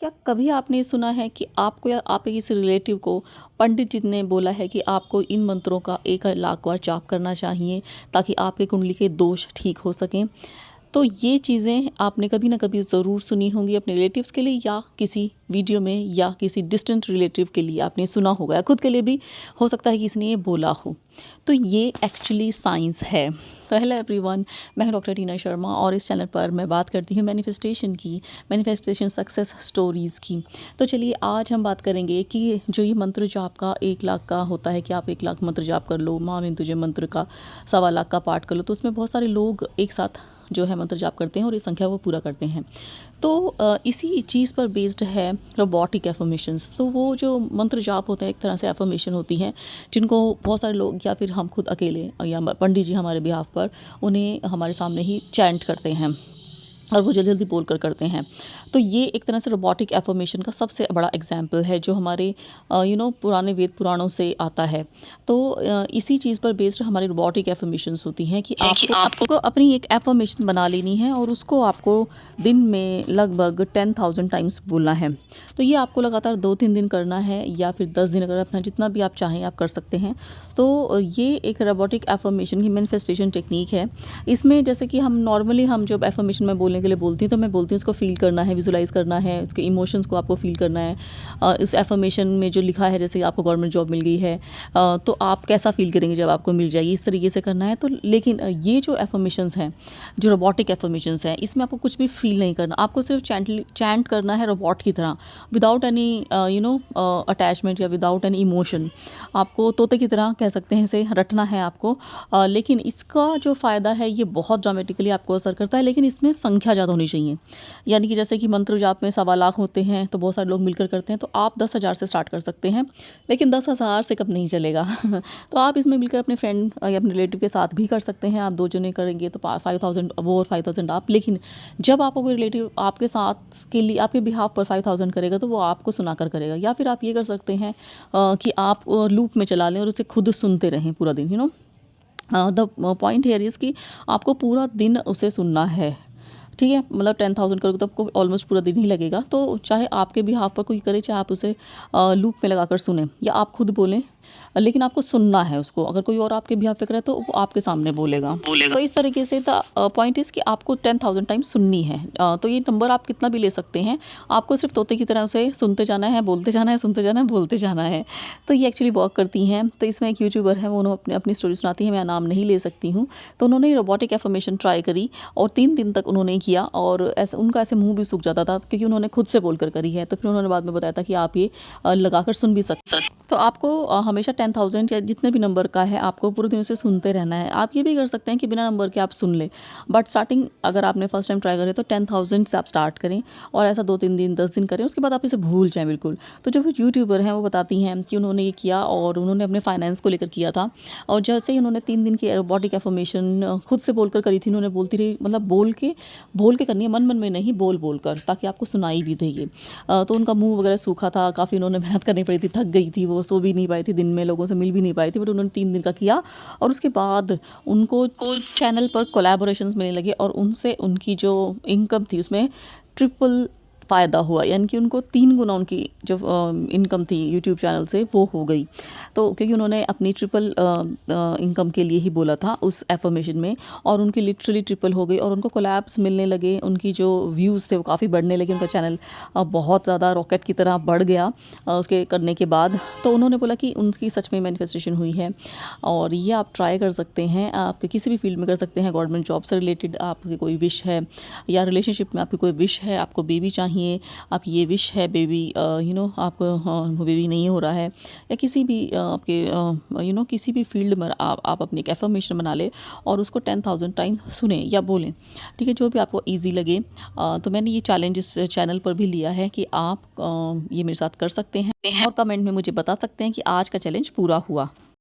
क्या कभी आपने सुना है कि आपको या आपके किसी रिलेटिव को पंडित जी ने बोला है कि आपको इन मंत्रों का 1 लाख बार जाप करना चाहिए ताकि आपके कुंडली के दोष ठीक हो सकें? तो ये चीज़ें आपने कभी ना कभी ज़रूर सुनी होंगी अपने रिलेटिव्स के लिए या किसी वीडियो में या किसी डिस्टेंट रिलेटिव के लिए आपने सुना होगा या खुद के लिए भी हो सकता है कि किसी ने ये बोला हो। तो ये एक्चुअली साइंस है। तो हेलो एवरीवन, मैं हूं डॉक्टर टीना शर्मा और इस चैनल पर मैं बात करती हूँ मैनिफेस्टेशन की, मैनिफेस्टेशन सक्सेस स्टोरीज़ की। तो चलिए आज हम बात करेंगे कि जो ये मंत्र जाप का 1 लाख का होता है कि आप 1 लाख मंत्र जाप कर लो, माँ मैं तुझे मंत्र का 1.25 लाख का पाठ कर लो। तो उसमें बहुत सारे लोग एक साथ जो है मंत्र जाप करते हैं और ये संख्या वो पूरा करते हैं। तो इसी चीज़ पर बेस्ड है रोबोटिक एफर्मेशंस। तो वो जो मंत्र जाप होते हैं एक तरह से एफर्मेशन होती हैं जिनको बहुत सारे लोग या फिर हम खुद अकेले या पंडित जी हमारे बिहाफ पर उन्हें हमारे सामने ही चैंट करते हैं और वो जल्दी जल्दी बोल कर करते हैं। तो ये एक तरह से रोबोटिक एफर्मेशन का सबसे बड़ा एग्जाम्पल है जो हमारे पुराने वेद पुराणों से आता है। तो इसी चीज़ पर बेस्ड हमारी रोबोटिक एफर्मेशंस होती हैं कि आपको अपनी एक एफर्मेशन बना लेनी है और उसको आपको दिन में लगभग 10,000 टाइम्स बोलना है। तो ये आपको लगातार 2-3 दिन करना है या फिर 10 दिन, अगर अपना जितना भी आप चाहें आप कर सकते हैं। तो ये एक रोबोटिक एफर्मेशन की मैनिफेस्टेशन टेक्निक है। इसमें जैसे कि हम नॉर्मली हम जब एफर्मेशन में बोलने के लिए बोलती हूँ तो मैं बोलती हूँ उसको फील करना है, विजुलाइज करना है, उसके इमोशंस को आपको फील करना है। इस एफर्मेशन में जो लिखा है जैसे आपको गवर्नमेंट जॉब मिल गई है तो आप कैसा फील करेंगे जब आपको मिल जाएगी, इस तरीके से करना है। तो लेकिन ये जो एफर्मेशंस हैं, जो रोबोटिक एफर्मेशंस हैं, इसमें आपको कुछ भी फील नहीं करना, आपको सिर्फ चैंट करना है रोबोट की तरह, विदाउट एनी अटैचमेंट या विदाउट एनी इमोशन। आपको तोते की तरह कह सकते हैं, इसे रटना है आपको। लेकिन इसका जो फ़ायदा है ये बहुत ड्रामेटिकली आपको असर करता है, लेकिन इसमें संख्या ज़्यादा होनी चाहिए। यानी कि जैसे कि मंत्र जाप में 1.25 लाख होते हैं तो बहुत सारे लोग मिलकर करते हैं, तो आप 10,000 से स्टार्ट कर सकते हैं, लेकिन 10,000 से कम नहीं चलेगा। तो आप इसमें मिलकर अपने फ्रेंड या अपने रिलेटिव के साथ भी कर सकते हैं। आप 2 जने करेंगे तो 5,000 वो और 5,000 आप। लेकिन जब आपको कोई रिलेटिव आपके साथ के लिए आपके बिहाफ पर 5,000 करेगा तो वो आपको सुनाकर करेगा। या फिर आप ये कर सकते हैं कि आप लूप में चला लें और उसे खुद सुनते रहें पूरा दिन। द पॉइंट हेयर इज़ कि आपको पूरा दिन उसे सुनना है, ठीक है। मतलब 10,000 करोगे तो आपको ऑलमोस्ट पूरा दिन ही लगेगा। तो चाहे आपके भी हाथ पर कोई करे, चाहे आप उसे लूप में लगाकर सुने या आप खुद बोलें, लेकिन आपको सुनना है उसको। अगर कोई और आपके बिहाफ पे करे तो वो आपके सामने बोलेगा। तो इस तरीके से द पॉइंट इज़ कि आपको 10,000 टाइम्स सुननी है। तो ये नंबर आप कितना भी ले सकते हैं, आपको सिर्फ तोते की तरह उसे सुनते जाना है, बोलते जाना है, सुनते जाना है, बोलते जाना है। तो ये एक्चुअली वर्क करती हैं। तो इसमें एक यूट्यूबर है, वो उन्होंने अपनी स्टोरी सुनाती है, मैं नाम नहीं ले सकती हूँ। तो उन्होंने रोबोटिक एफर्मेशन ट्राई करी और 3 दिन तक उन्होंने किया और ऐसे उनका ऐसे मुँह भी सूख जाता था क्योंकि उन्होंने खुद से बोल कर करी है। तो फिर उन्होंने बाद में बताया था कि आप ये लगाकर सुन भी सकते हैं। तो आपको हमेशा 10,000 या जितने भी नंबर का है आपको पूरे दिन उसे सुनते रहना है। आप ये भी कर सकते हैं कि बिना नंबर के आप सुन लें, बट स्टार्टिंग अगर आपने फर्स्ट टाइम ट्राई करे तो 10,000 से आप स्टार्ट करें और ऐसा 2-3 दिन 10 दिन करें, उसके बाद आप इसे भूल जाएं बिल्कुल। तो जो यूट्यूबर हैं वो बताती हैं कि उन्होंने ये किया और उन्होंने अपने फाइनेंस को लेकर किया था। और जैसे ही उन्होंने 3 दिन की रोबोटिक एफर्मेशन खुद से बोलकर करी थी, उन्होंने बोलती रही, मतलब बोल के करनी है, मन मन में नहीं, बोल कर, ताकि आपको सुनाई भी दे ये। तो उनका मुँह वगैरह सूखा था, काफ़ी उन्होंने मेहनत करनी पड़ी थी, थक गई थी, वो सो भी नहीं पाई थी दिन में, लोगों से मिल भी नहीं पाई थी, बट उन्होंने 3 दिन का किया और उसके बाद उनको चैनल पर कोलैबोरेशंस मिलने लगे और उनसे उनकी जो इनकम थी उसमें ट्रिपल फ़ायदा हुआ। यानी कि उनको 3 गुना उनकी जो इनकम थी यूट्यूब चैनल से वो हो गई। तो क्योंकि उन्होंने अपनी ट्रिपल इनकम के लिए ही बोला था उस एफर्मेशन में, और उनकी लिटरली ट्रिपल हो गई और उनको कोलैब्स मिलने लगे। उनकी जो व्यूज़ थे वो काफ़ी बढ़ने लगे, उनका चैनल बहुत ज़्यादा रॉकेट की तरह बढ़ गया उसके करने के बाद। तो उन्होंने बोला कि उनकी सच में मैनिफेस्टेशन हुई है और ये आप ट्राई कर सकते हैं। आप किसी भी फील्ड में कर सकते हैं, गवर्नमेंट जॉब से रिलेटेड आपकी कोई विश है या रिलेशनशिप में आपकी कोई विश है, आपको बेबी चाहिए, आप ये विश है बेबी, आपको बेबी नहीं हो रहा है, या किसी भी आपके किसी भी फील्ड में आप अपनी एक एफर्मेशन बना ले और उसको 10,000 टाइम सुने या बोलें, ठीक है, जो भी आपको ईजी लगे। तो मैंने ये चैलेंज इस चैनल पर भी लिया है कि आप ये मेरे साथ कर सकते हैं और कमेंट में मुझे बता सकते हैं कि आज का चैलेंज पूरा हुआ।